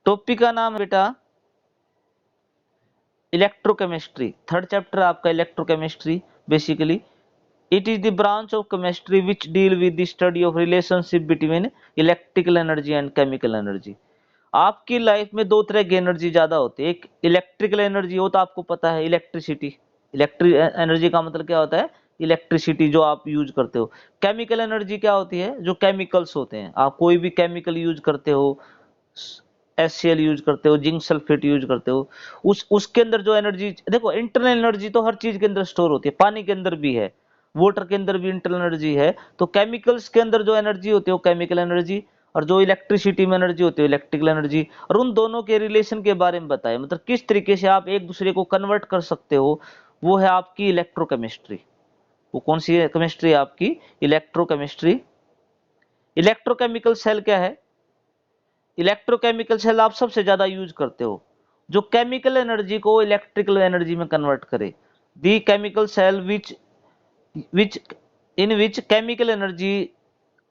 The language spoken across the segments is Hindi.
टॉपिक का नाम बेटा इलेक्ट्रोकेमिस्ट्री। थर्ड चैप्टर आपका electrochemistry. Basically it is the branch of chemistry which deal with the study of relationship between electrical energy and chemical energy. आपकी लाइफ में दो तरह की एनर्जी ज्यादा होती है। एक इलेक्ट्रिकल एनर्जी हो तो आपको पता है इलेक्ट्रिसिटी। इलेक्ट्रिक एनर्जी का मतलब क्या होता है? इलेक्ट्रिसिटी जो आप यूज करते हो। केमिकल एनर्जी क्या होती है? जो केमिकल्स होते हैं, आप कोई भी केमिकल यूज करते हो, HCl यूज करते हो, जिंक सल्फेट यूज करते हो, उसके अंदर जो एनर्जी, देखो इंटरनल एनर्जी तो हर चीज के अंदर स्टोर होती है, पानी के अंदर भी है, वाटर के अंदर भी इंटरनल एनर्जी है। तो केमिकल्स के अंदर जो एनर्जी होती है वो केमिकल एनर्जी, और जो इलेक्ट्रिसिटी में एनर्जी होती है इलेक्ट्रिकल एनर्जी। और उन दोनों के रिलेशन के बारे में बताएं, मतलब किस तरीके से आप एक दूसरे को कन्वर्ट कर सकते हो, वो है आपकी इलेक्ट्रोकेमिस्ट्री। वो कौन सी केमिस्ट्री है आपकी? इलेक्ट्रोकेमिस्ट्री। इलेक्ट्रोकेमिकल सेल क्या है? इलेक्ट्रोकेमिकल सेल आप सबसे ज्यादा यूज करते हो, जो केमिकल एनर्जी को इलेक्ट्रिकल एनर्जी में कन्वर्ट करे। The chemical cell which in which chemical energy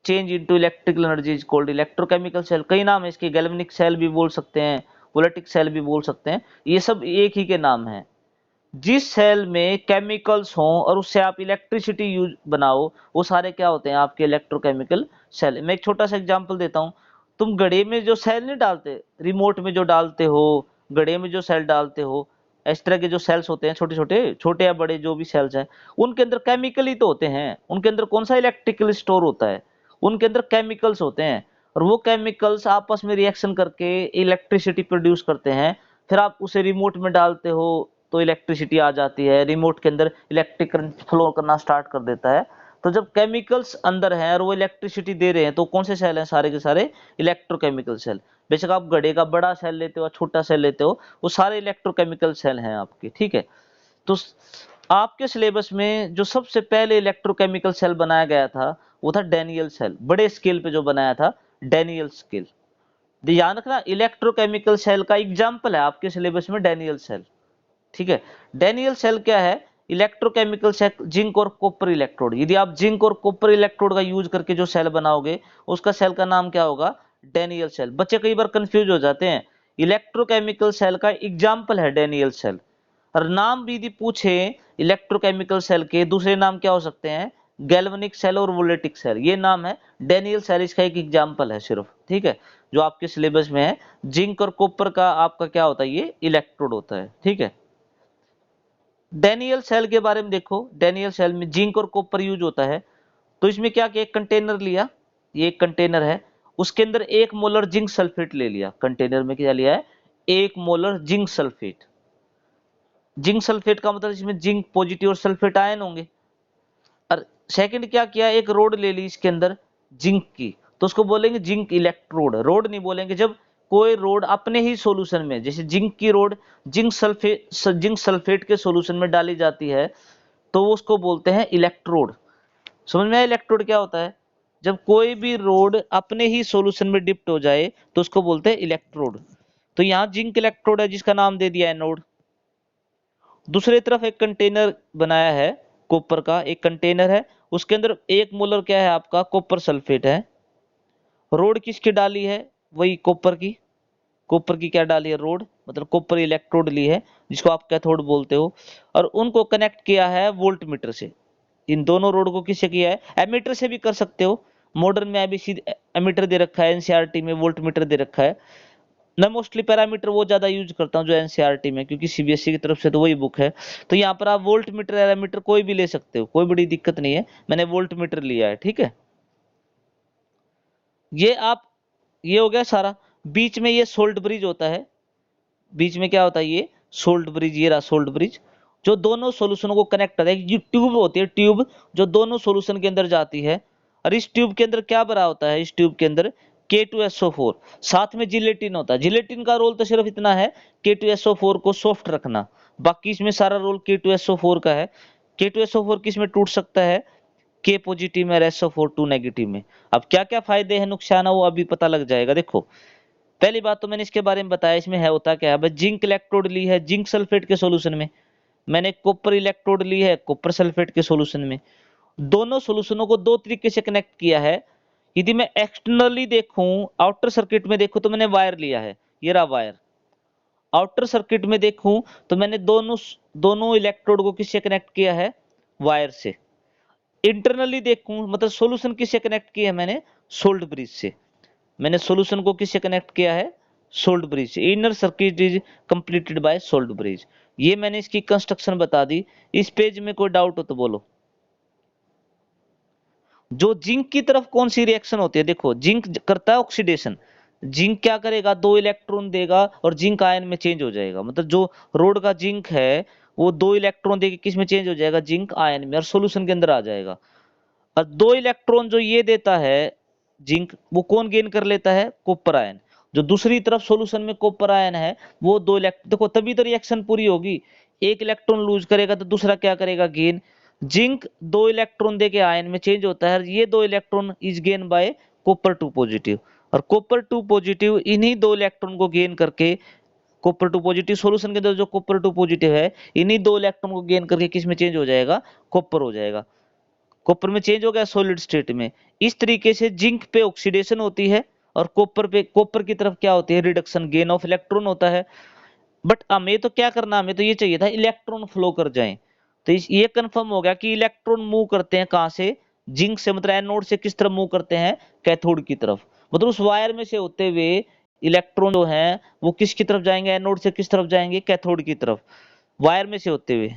change into electrical energy is called electrochemical cell. कई नाम है इसके, गैल्वेनिक सेल भी बोल सकते हैं, वोलेटिक सेल भी बोल सकते हैं, ये सब एक ही के नाम है। जिस सेल में केमिकल्स हों और उससे आप इलेक्ट्रिसिटी यूज बनाओ, वो सारे क्या होते हैं? आपके इलेक्ट्रोकेमिकल सेल। मैं एक छोटा सा एग्जांपल देता हूं। तुम घड़े में जो सेल नहीं डालते, रिमोट में जो डालते हो, घड़े में जो सेल डालते हो, इस तरह के जो सेल्स होते हैं, छोटे छोटे, छोटे या बड़े जो भी सेल्स हैं, उनके अंदर केमिकल ही तो होते हैं। उनके अंदर कौन सा इलेक्ट्रिकल स्टोर होता है? उनके अंदर केमिकल्स होते हैं, और वो केमिकल्स आपस में रिएक्शन करके इलेक्ट्रिसिटी प्रोड्यूस करते हैं। फिर आप उसे रिमोट में डालते हो तो इलेक्ट्रिसिटी आ जाती है, रिमोट के अंदर इलेक्ट्रिक करंट फ्लो करना स्टार्ट कर देता है। तो जब केमिकल्स अंदर हैं और वो इलेक्ट्रिसिटी दे रहे हैं, तो कौन से सेल हैं? सारे के सारे इलेक्ट्रोकेमिकल सेल। बेशक आप घड़े का बड़ा सेल लेते हो, छोटा सेल लेते हो, वो सारे इलेक्ट्रोकेमिकल सेल हैं आपके, ठीक है। तो आपके सिलेबस में जो सबसे पहले इलेक्ट्रोकेमिकल सेल बनाया गया था वो था डैनियल सेल। बड़े स्केल पे जो बनाया था, डैनियल स्केल। ध्यान रखना, इलेक्ट्रोकेमिकल सेल का एग्जाम्पल है आपके सिलेबस में डैनियल सेल, ठीक है। डैनियल सेल क्या है? इलेक्ट्रोकेमिकल सेल, जिंक और कॉपर इलेक्ट्रोड। यदि आप जिंक और कॉपर इलेक्ट्रोड का यूज करके जो सेल बनाओगे, उसका सेल का नाम क्या होगा? Daniell cell. बच्चे कई बार कंफ्यूज हो जाते हैं। इलेक्ट्रोकेमिकल सेल का एग्जाम्पल है डैनियल सेल। और नाम भी यदि पूछे इलेक्ट्रोकेमिकल सेल के, दूसरे नाम क्या हो सकते हैं? गैल्वेनिक सेल और वोलेटिक सेल। ये नाम है डैनियल सेल, इसका एक एग्जाम्पल है सिर्फ, ठीक है, जो आपके सिलेबस में है। जिंक और कॉपर का आपका क्या होता है? ये इलेक्ट्रोड होता है, ठीक है। डैनियल सेल के बारे में देखो, डैनियल सेल में जिंक और कॉपर यूज होता है। तो इसमें क्या किया? एक कंटेनर लिया, ये एक कंटेनर है, उसके अंदर 1 मोलर जिंक सल्फेट ले लिया। कंटेनर में क्या लिया है? 1 molar zinc sulphate. Zinc sulphate का मतलब इसमें जिंक पॉजिटिव और सल्फेट आयन होंगे। और सेकंड क्या किया? एक रोड ले ली इसके अंदर जिंक की, तो उसको बोलेंगे जिंक इलेक्ट्रोड। रोड नहीं बोलेंगे जब कोई रोड अपने ही सॉल्यूशन में, जैसे जिंक की रोड जिंक सल्फेट के सॉल्यूशन में डाली जाती है, तो उसको बोलते हैं इलेक्ट्रोड। समझ में आया इलेक्ट्रोड क्या होता है? जब कोई भी रोड अपने ही सॉल्यूशन में डिप्ट हो जाए तो उसको बोलते हैं इलेक्ट्रोड। तो यहाँ जिंक इलेक्ट्रोड है, जिसका नाम दे दिया एनोड। दूसरी तरफ एक कंटेनर बनाया है, कॉपर का एक कंटेनर है, उसके अंदर 1 मोलर क्या है आपका? कॉपर सल्फेट है। रोड किसकी डाली है? वही कॉपर की। कॉपर की क्या डाली है? रोड, मतलब कॉपर इलेक्ट्रोड ली है, जिसको आप कैथोड बोलते हो। और उनको कनेक्ट किया है वोल्टमीटर से। इन दोनों रोड को किससे किया है? एमीटर से भी कर सकते हो। मॉडर्न में अभी सीधे एमीटर दे रखा है, एनसीईआरटी में वोल्टमीटर दे रखा है। मैं मोस्टली पैरामीटर वो ज्यादा यूज करता हूँ जो एनसीईआरटी में, क्योंकि सीबीएसई की तरफ से तो वही बुक है। तो यहाँ पर आप वोल्ट मीटर एमीटर कोई भी ले सकते हो, कोई बड़ी दिक्कत नहीं है। मैंने वोल्ट मीटर लिया है, ठीक है। ये आप, ये हो गया सारा। बीच में ये सोल्ट ब्रिज होता है। बीच में क्या होता है? ये सोल्ट ब्रिज, ये रहा सोल्ट ब्रिज, जो दोनों सॉल्यूशनों को कनेक्ट करता है। ये ट्यूब होती है, ट्यूब जो दोनों सॉल्यूशन के अंदर जाती है। और इस ट्यूब के अंदर क्या भरा होता है? इस ट्यूब के अंदर K2SO4, साथ में जिलेटिन होता है। जिलेटिन का रोल तो सिर्फ इतना है, K2SO4 को सॉफ्ट रखना। बाकी इसमें सारा रोल K2SO4 का है। K2SO4 किस में टूट सकता है? K पॉजिटिव में और SO4 2 नेगेटिव में। अब क्या क्या फायदे हैं, नुकसान है, वो अभी पता लग जाएगा। देखो, पहली बात तो मैंने इसके बारे में बताया, इसमें है होता क्या है। बस जिंक इलेक्ट्रोड ली है जिंक सल्फेट के सॉल्यूशन में, मैंने कॉपर इलेक्ट्रोड ली है कॉपर सल्फेट के सॉल्यूशन में। दोनों सॉल्यूशनों को दो तरीके से कनेक्ट किया है। यदि मैं एक्सटर्नली देखूं, आउटर सर्किट में देखूं, तो मैंने वायर लिया है, ये रहा वायर। आउटर सर्किट में देखूं तो मैंने दोनों इलेक्ट्रोड को किससे कनेक्ट किया है, वायर से। इंटरनली देखूं मतलब सॉल्यूशन किससे कनेक्ट किया है मैंने, सोल्ट ब्रिज से। मैंने सॉल्यूशन को किससे कनेक्ट किया है, सोल्ट ब्रिज से। Inner circuit is completed by salt bridge. ये मैंने इसकी कंस्ट्रक्शन बता दी। इस पेज में कोई डाउट हो तो बोलो। जो जिंक की तरफ कौन सी रिएक्शन होती है, देखो जिंक करता है ऑक्सीडेशन। जिंक क्या करेगा, 2 इलेक्ट्रॉन देगा और जिंक आयन में चेंज हो जाएगा। मतलब जो रोड का जिंक है वो 2 इलेक्ट्रॉन देके किस में चेंज हो जाएगा, जिंक आयन में, और सोल्यूशन के अंदर आ जाएगा। और 2 इलेक्ट्रॉन जो ये देता है जिंक, वो कौन गेन कर लेता है, कॉपर आयन। जो दूसरी तरफ सॉल्यूशन में कॉपर आयन है वो 2 इलेक्ट्रॉन, देखो तभी तो रिएक्शन पूरी होगी। एक इलेक्ट्रॉन लूज करेगा तो दूसरा क्या करेगा, गेन। जिंक 2 इलेक्ट्रॉन देके आयन में चेंज होता है, ये 2 electron is gain by copper 2 positive. और कॉपर 2 पॉजिटिव इन्हीं 2 इलेक्ट्रॉन को गेन करके, कॉपर 2 पॉजिटिव सॉल्यूशन के अंदर जो कॉपर 2 पॉजिटिव है, इन्हीं 2 इलेक्ट्रॉन को गेन करके किस में चेंज हो जाएगा, कॉपर हो जाएगा। कॉपर में चेंज हो गया सॉलिड स्टेट में। इस तरीके से जिंक पे ऑक्सीडेशन होती है और कॉपर की तरफ क्या होती है, रिडक्शन, गेन ऑफ इलेक्ट्रॉन होता है। बट हमें तो क्या करना, हमें तो ये चाहिए था इलेक्ट्रॉन फ्लो कर जाएं। तो ये कंफर्म हो गया कि इलेक्ट्रॉन मूव करते हैं कहां से, जिंक से, मतलब एनोड से किस तरफ मूव करते हैं, कैथोड की तरफ। मतलब उस वायर में से होते हुए इलेक्ट्रॉन जो हैं वो किसकी तरफ जाएंगे, एनोड से किस तरफ जाएंगे, कैथोड की तरफ। वायर में से होते हुए,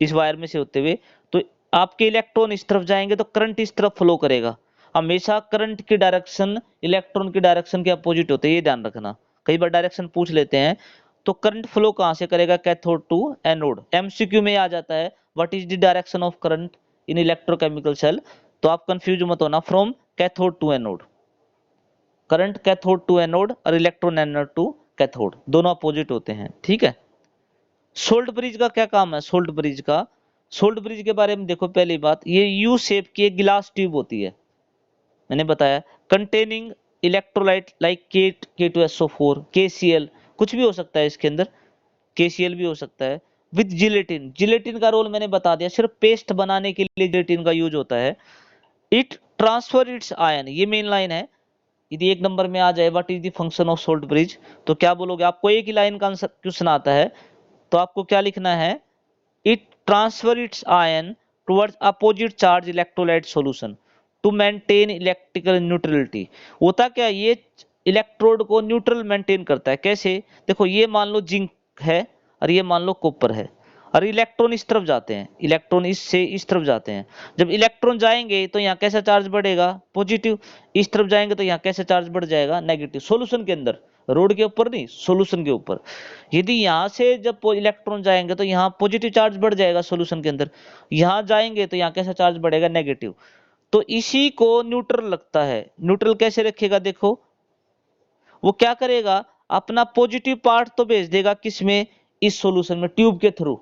इस वायर में से होते हुए। तो आपके इलेक्ट्रॉन इस तरफ जाएंगे तो करंट इस तरफ फ्लो करेगा। हमेशा करंट की डायरेक्शन इलेक्ट्रॉन की डायरेक्शन के अपोजिट होते है, ये ध्यान रखना। कई बार डायरेक्शन पूछ लेते हैं। तो करंट फ्लो कहां से करेगा, कैथोड टू एनोड। एमसीक्यू में आ जाता है, what is the direction of current in electrochemical cell. तो आप कंफ्यूज मत होना, from cathode to anode. Current cathode to anode और इलेक्ट्रॉन एनोड टू कैथोड, दोनों अपोजिट होते हैं, ठीक है। सोल्ट ब्रिज का क्या काम है, सोल्ट ब्रिज का, सोल्ट ब्रिज के बारे में देखो। पहली बात, ये यू शेप की एक गिलास ट्यूब होती है, मैंने बताया, containing electrolyte like K2SO4, KCl, कुछ भी हो सकता है इसके अंदर, KCl भी हो सकता है। विद जिलेटिन, जिलेटिन का रोल मैंने बता दिया, सिर्फ पेस्ट बनाने के लिए जिलेटिन का यूज होता है। इट ट्रांसफर इट्स आयन, ये मेन लाइन है। यदि 1 नंबर में आ जाए what is the function of salt bridge, तो क्या बोलोगे, आपको एक ही लाइन का आंसर क्वेश्चन आता है तो आपको क्या लिखना है, it transfer its ion towards opposite charge electrolyte solution to maintain electrical neutrality। होता क्या, ये इलेक्ट्रोड को न्यूट्रल मेंटेन करता है। कैसे, देखो ये मान लो जिंक है और ये मान लो कॉपर है, और इलेक्ट्रॉन इस तरफ जाते हैं, इलेक्ट्रॉन इससे इस तरफ जाते हैं। जब इलेक्ट्रॉन जाएंगे तो यहाँ कैसा चार्ज बढ़ेगा, पॉजिटिव। इस तरफ जाएंगे तो यहाँ कैसा चार्ज बढ़ जाएगा, नेगेटिव। सॉल्यूशन के अंदर, रोड के ऊपर नहीं, सॉल्यूशन के ऊपर। यदि यहाँ से जब इलेक्ट्रॉन जाएंगे तो यहाँ पॉजिटिव चार्ज बढ़ जाएगा सॉल्यूशन के अंदर, यहाँ जाएंगे तो यहाँ कैसा चार्ज बढ़ेगा, नेगेटिव। तो इसी को न्यूट्रल लगता है। न्यूट्रल कैसे रखेगा, देखो वो क्या करेगा, अपना पॉजिटिव पार्ट तो भेज देगा किसमें, इस सॉल्यूशन में, ट्यूब के थ्रू,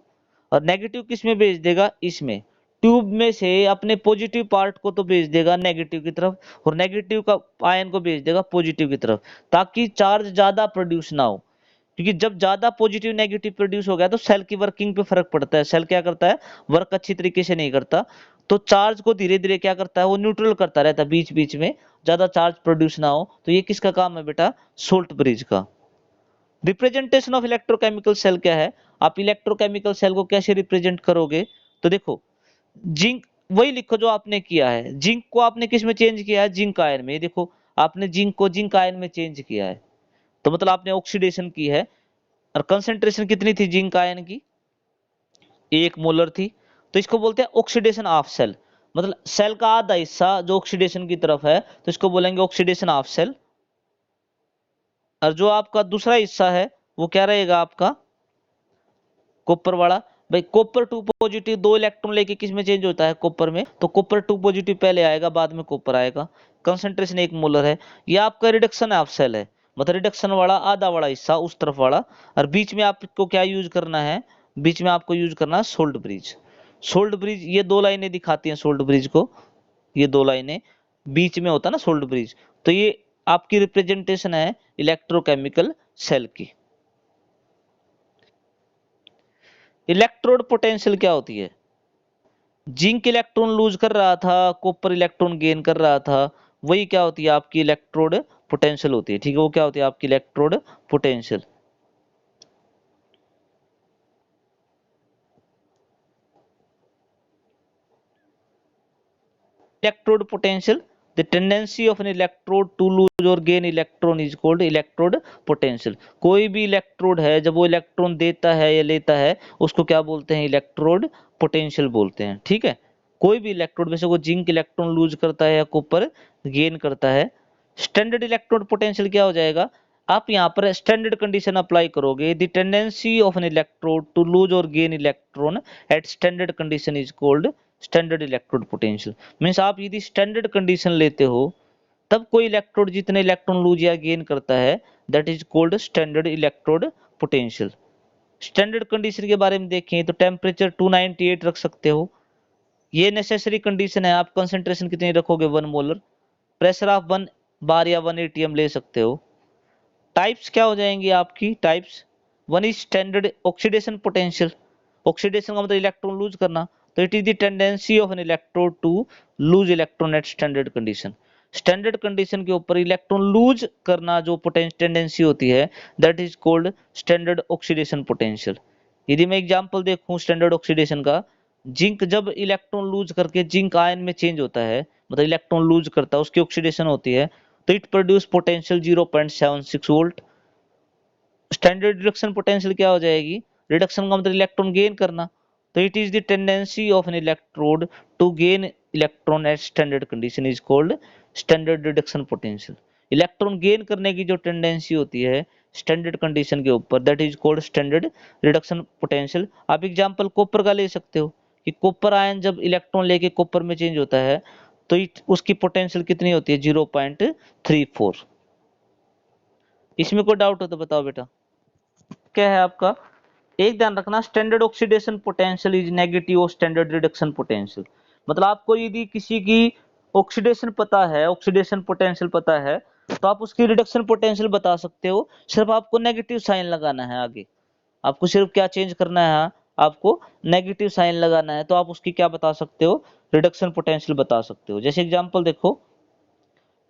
और नेगेटिव किसमें भेज देगा, इसमें। ट्यूब में से अपने पॉजिटिव पार्ट को तो भेज देगा नेगेटिव की तरफ, और नेगेटिव का आयन को भेज देगा पॉजिटिव की तरफ, ताकि चार्ज ज्यादा प्रोड्यूस ना हो। क्योंकि जब ज्यादा पॉजिटिव नेगेटिव प्रोड्यूस हो गया तो सेल की वर्किंग पे फर्क पड़ता है। सेल क्या करता है, वर्क अच्छी तरीके से नहीं करता। तो चार्ज को धीरे धीरे क्या करता है, वो न्यूट्रल करता रहता है बीच बीच में, ज्यादा चार्ज प्रोड्यूस ना हो। तो ये किसका काम है बेटा, सोल्ट ब्रिज का। रिप्रेजेंटेशन ऑफ इलेक्ट्रोकेमिकल सेल क्या है, आप इलेक्ट्रोकेमिकल सेल को कैसे रिप्रेजेंट करोगे। तो देखो जिंक, वही लिखो जो आपने किया है। जिंक को आपने किस में चेंज किया है, जिंक आयन में। देखो आपने जिंक को जिंक आयन में चेंज किया है, तो मतलब आपने ऑक्सीडेशन की है। और कंसेंट्रेशन कितनी थी जिंक आयन की, 1 मोलर थी। तो इसको बोलते हैं ऑक्सीडेशन ऑफ सेल। मतलब सेल का आधा हिस्सा जो ऑक्सीडेशन की तरफ है, तो इसको बोलेंगे ऑक्सीडेशन ऑफ सेल। और जो आपका दूसरा हिस्सा है वो क्या रहेगा आपका, कॉपर वाला। भाई कॉपर 2 पॉजिटिव 2 इलेक्ट्रॉन लेके किस में चेंज होता है, कॉपर में। तो कॉपर 2 पॉजिटिव पहले आएगा, बाद में कॉपर आएगा। कंसंट्रेशन 1 मोलर है। ये आपका रिडक्शन ऑफ सेल है, मतलब रिडक्शन वाला आधा वाला हिस्सा उस तरफ वाला। और बीच में आपको क्या यूज करना है, बीच में आपको यूज करना है सोल्ट ब्रिज। सोल्ट ब्रिज, ये 2 लाइनें दिखाती हैं सोल्ट ब्रिज को, ये 2 लाइनें, बीच में होता है ना सोल्ट ब्रिज। तो ये आपकी रिप्रेजेंटेशन है इलेक्ट्रोकेमिकल सेल की। इलेक्ट्रोड पोटेंशियल क्या होती है, जिंक इलेक्ट्रॉन लूज कर रहा था, कॉपर इलेक्ट्रॉन गेन कर रहा था। वही क्या होती है आपकी इलेक्ट्रोड पोटेंशियल होती है। ठीक है, वो क्या होती है आपकी electrode potential. Electrode potential, the tendency of an electrode to lose और gain electron is called electrode potential. कोई भी इलेक्ट्रोड है जब वो इलेक्ट्रॉन देता है या लेता है उसको क्या बोलते हैं, इलेक्ट्रोड पोटेंशियल बोलते हैं। ठीक है, कोई भी इलेक्ट्रोड, वैसे वो जिंक इलेक्ट्रॉन लूज करता है या कॉपर गेन करता है। स्टैंडर्ड इलेक्ट्रोड पोटेंशियल क्या हो जाएगा, आप यहाँ पर स्टैंडर्ड कंडीशन अप्लाई करोगे, the tendency of an electrode to lose और gain electron at standard condition is called standard electrode potential. Means आप यदि स्टैंडर्ड कंडीशन लेते हो तब कोई इलेक्ट्रोड जितने इलेक्ट्रॉन लूज या गेन करता है that is called standard electrode potential. Standard condition के बारे में देखें तो टेम्परेचर 298 रख सकते हो, ये नेसेसरी कंडीशन है। आप कंसेंट्रेशन कितनी रखोगे 1 मोलर, प्रेशर आप 1 बार या 1 एटीएम ले सकते हो। टाइप्स क्या हो जाएंगी आपकी, types, one is standard oxidation potential, oxidation का मतलब इलेक्ट्रॉन लूज करना, तो it is the tendency of an electrode to lose electron at standard condition. Standard condition के ऊपर इलेक्ट्रॉन लूज करना जो टेंडेंसी होती है that is called standard oxidation potential. यदि मैं एग्जांपल देखूं स्टैंडर्ड ऑक्सीडेशन का, जिंक जब इलेक्ट्रॉन लूज करके जिंक आयन में चेंज होता है, मतलब इलेक्ट्रॉन लूज करता है, उसकी ऑक्सीडेशन होती है, तो it produce potential 0.76 volt. Standard reduction potential क्या हो जाएगी, रिडक्शन का मतलब इलेक्ट्रॉन गेन करना, तो it is the tendency of an electrode to gain electron at standard condition is called standard reduction potential. Electron gain करने की जो टेंडेंसी होती है स्टैंडर्ड कंडीशन के ऊपर that is called standard reduction potential. आप एग्जांपल कॉपर का ले सकते हो कि कॉपर आयन जब इलेक्ट्रॉन लेके कॉपर में चेंज होता है तो उसकी पोटेंशियल कितनी होती है 0.34। इसमें कोई डाउट हो तो बताओ बेटा। क्या है आपका, एक ध्यान रखना, standard oxidation potential is negative of standard reduction potential. मतलब आपको यदि किसी की ऑक्सीडेशन पता है, ऑक्सीडेशन पोटेंशियल पता है, तो आप उसकी रिडक्शन पोटेंशियल बता सकते हो, सिर्फ आपको नेगेटिव साइन लगाना है आगे। आपको सिर्फ क्या चेंज करना है, आपको नेगेटिव साइन लगाना है, तो आप उसकी क्या बता सकते हो, रिडक्शन पोटेंशियल बता सकते हो। जैसे एग्जांपल देखो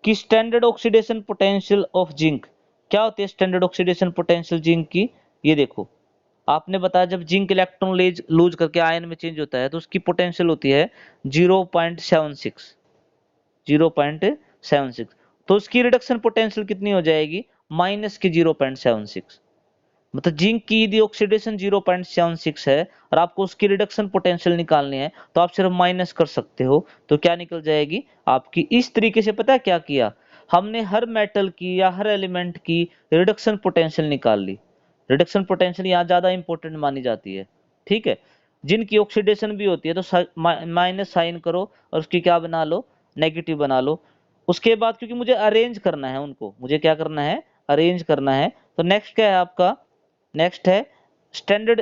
कि standard oxidation potential of zinc, क्या होती है स्टैंडर्ड ऑक्सीडेशन पोटेंशियल जिंक की, ये देखो आपने बताया जब जिंक इलेक्ट्रॉन लूज करके आयन में चेंज होता है तो उसकी पोटेंशियल होती है 0.76, 0.76, तो उसकी रिडक्शन पोटेंशियल कितनी हो जाएगी, माइनस की 0.76। मतलब जिंक की यदि ऑक्सीडेशन 0.76 है और आपको उसकी रिडक्शन पोटेंशियल निकालनी है तो आप सिर्फ माइनस कर सकते हो, तो क्या निकल जाएगी आपकी। इस तरीके से पता है क्या किया हमने, हर मेटल की या हर एलिमेंट की रिडक्शन पोटेंशियल निकाल ली। रिडक्शन पोटेंशियल यहाँ ज्यादा इंपॉर्टेंट मानी जाती है। ठीक है, जिनकी ऑक्सीडेशन भी होती है तो माइनस साइन करो और उसकी क्या बना लो, नेगेटिव बना लो। उसके बाद क्योंकि मुझे अरेंज करना है उनको, मुझे क्या करना है, अरेंज करना है, तो नेक्स्ट क्या है आपका, नेक्स्ट है स्टैंडर्ड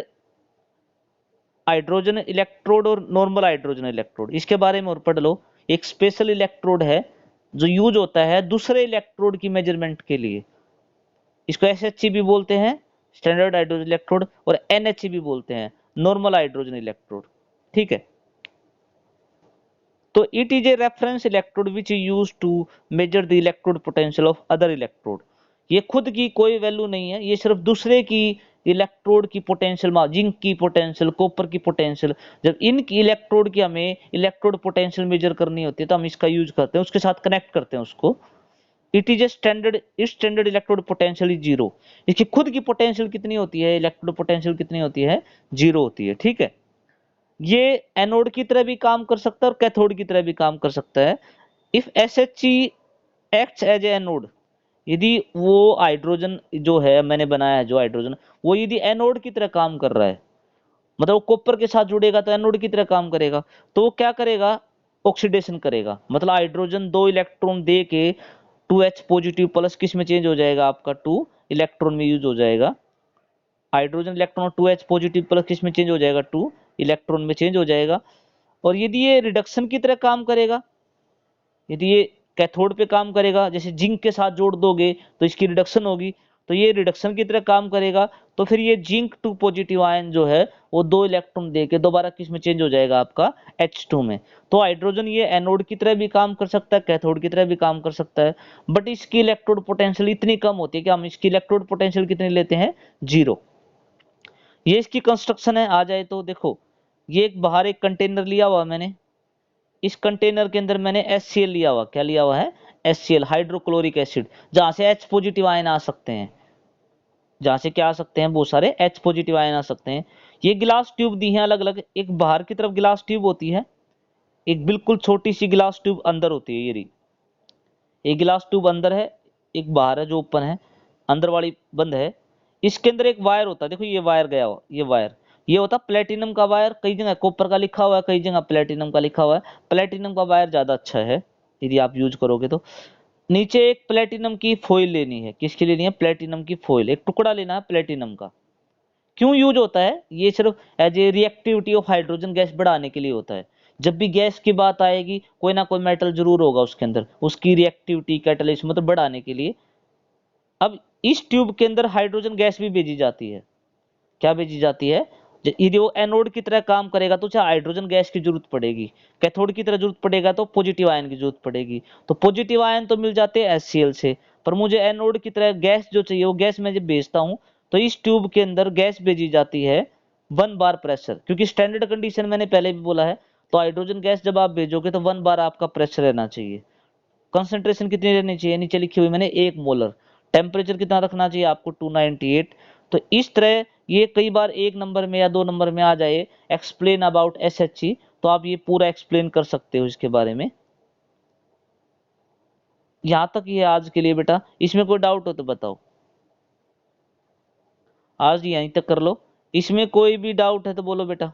हाइड्रोजन इलेक्ट्रोड और नॉर्मल हाइड्रोजन इलेक्ट्रोड। इसके बारे में और पढ़ लो। एक स्पेशल इलेक्ट्रोड है जो यूज होता है दूसरे इलेक्ट्रोड की मेजरमेंट के लिए, इसको एसएचई भी बोलते हैं स्टैंडर्ड हाइड्रोजन इलेक्ट्रोड, और एनएचई भी बोलते हैं नॉर्मल हाइड्रोजन इलेक्ट्रोड। ठीक है, तो it is a reference electrode which use to measure the electrode potential of other electrode. ये खुद की कोई वैल्यू नहीं है, ये सिर्फ दूसरे की इलेक्ट्रोड की पोटेंशियल, जिंक की पोटेंशियल, कॉपर की पोटेंशियल, जब इन इलेक्ट्रोड की हमें इलेक्ट्रोड पोटेंशियल मेजर करनी होती है तो हम इसका यूज करते हैं, उसके साथ कनेक्ट करते हैं उसको। It is a standard, standard electrode potential is zero. इसकी खुद की पोटेंशियल कितनी होती है, इलेक्ट्रोड पोटेंशियल कितनी होती है, जीरो होती है। ठीक है, ये एनोड की तरह भी काम कर सकता है और कैथोड की तरह भी काम कर सकता है। If SHE acts as a anode, यदि वो हाइड्रोजन जो है मैंने बनाया है जो हाइड्रोजन, वो यदि एनोड की तरह काम कर रहा है, मतलब वो कॉपर के साथ जुड़ेगा तो एनोड की तरह काम करेगा, तो वो क्या करेगा, ऑक्सीडेशन करेगा। मतलब हाइड्रोजन 2 इलेक्ट्रॉन दे के 2H पॉजिटिव प्लस किस में चेंज हो जाएगा आपका, 2 इलेक्ट्रॉन में यूज हो जाएगा। Hydrogen electron 2H positive plus किस में चेंज हो जाएगा, 2 इलेक्ट्रॉन में चेंज हो जाएगा। और यदि ये रिडक्शन की तरह काम करेगा, यदि ये कैथोड पे काम करेगा, जैसे जिंक के साथ जोड़ दोगे तो इसकी रिडक्शन होगी, तो ये रिडक्शन की तरह काम करेगा। तो फिर ये जिंक 2 पॉजिटिव आयन जो है वो 2 इलेक्ट्रॉन देके दोबारा किस में चेंज हो जाएगा, आपका H2 में। तो हाइड्रोजन ये एनोड की तरह भी काम कर सकता है, कैथोड की तरह भी काम कर सकता है, बट इसकी इलेक्ट्रोड पोटेंशियल इतनी कम होती है कि हम इसकी इलेक्ट्रोड पोटेंशियल कितनी लेते हैं, 0। ये इसकी कंस्ट्रक्शन है। आ जाए तो देखो, ये एक बाहर एक कंटेनर लिया हुआ मैंने, इस कंटेनर के अंदर मैंने HCl लिया हुआ, क्या लिया हुआ है, HCl, हाइड्रोक्लोरिक एसिड, जहां से H पॉजिटिव आयन आ सकते हैं, जहां से क्या आ सकते हैं, बहुत सारे H पॉजिटिव आयन आ सकते हैं। ये गिलास ट्यूब दी हैं अलग अलग, एक बाहर की तरफ गिलास ट्यूब होती है, एक बिल्कुल छोटी सी गिलास ट्यूब अंदर होती है, ये रही, एक गिलास ट्यूब अंदर है, एक बाहर है जो ओपन है, अंदर वाली बंद है। इसके अंदर एक वायर होता है, देखो ये वायर गया हुआ, ये वायर, ये होता प्लेटिनम का वायर, कई जगह कॉपर का लिखा हुआ है, कई जगह प्लेटिनम का लिखा हुआ है। प्लेटिनम का वायर ज्यादा अच्छा है यदि आप यूज करोगे तो। नीचे एक प्लेटिनम की फॉइल लेनी है, किसकी लेनी है, प्लेटिनम की फॉइल, एक टुकड़ा लेना है प्लेटिनम का। क्यों यूज होता है, ये सिर्फ as a reactivity of hydrogen gas बढ़ाने के लिए होता है। जब भी गैस की बात आएगी, कोई ना कोई मेटल जरूर होगा उसके अंदर, उसकी रिएक्टिविटी कैटलिस्ट मतलब बढ़ाने के लिए। अब इस ट्यूब के अंदर हाइड्रोजन गैस भी भेजी जाती है, क्या भेजी जाती है, यदि वो एनोड की तरह काम करेगा तो चाहे हाइड्रोजन गैस की जरूरत पड़ेगी, कैथोड की तरह जरूरत पड़ेगा तो पॉजिटिव आयन की जरूरत पड़ेगी। तो पॉजिटिव आयन तो मिल जाते हैं HCl से, पर मुझे एनोड की तरह गैस जो चाहिए वो गैस मैं जब भेजता हूं तो इस ट्यूब के अंदर गैस भेजी जाती है 1 बार प्रेशर, क्योंकि स्टैंडर्ड कंडीशन मैंने पहले भी बोला है, तो हाइड्रोजन गैस जब आप भेजोगे तो 1 बार आपका प्रेशर रहना चाहिए। कंसंट्रेशन कितनी रहनी चाहिए, नीचे लिखी हुई मैंने 1 मोलर। टेम्परेचर कितना रखना चाहिए आपको, 298। तो इस तरह ये कई बार 1 नंबर में या 2 नंबर में आ जाए, एक्सप्लेन अबाउट SHE, तो आप ये पूरा एक्सप्लेन कर सकते हो इसके बारे में। यहां तक ये आज के लिए बेटा, इसमें कोई डाउट हो तो बताओ, आज यहीं तक कर लो, इसमें कोई भी डाउट है तो बोलो बेटा।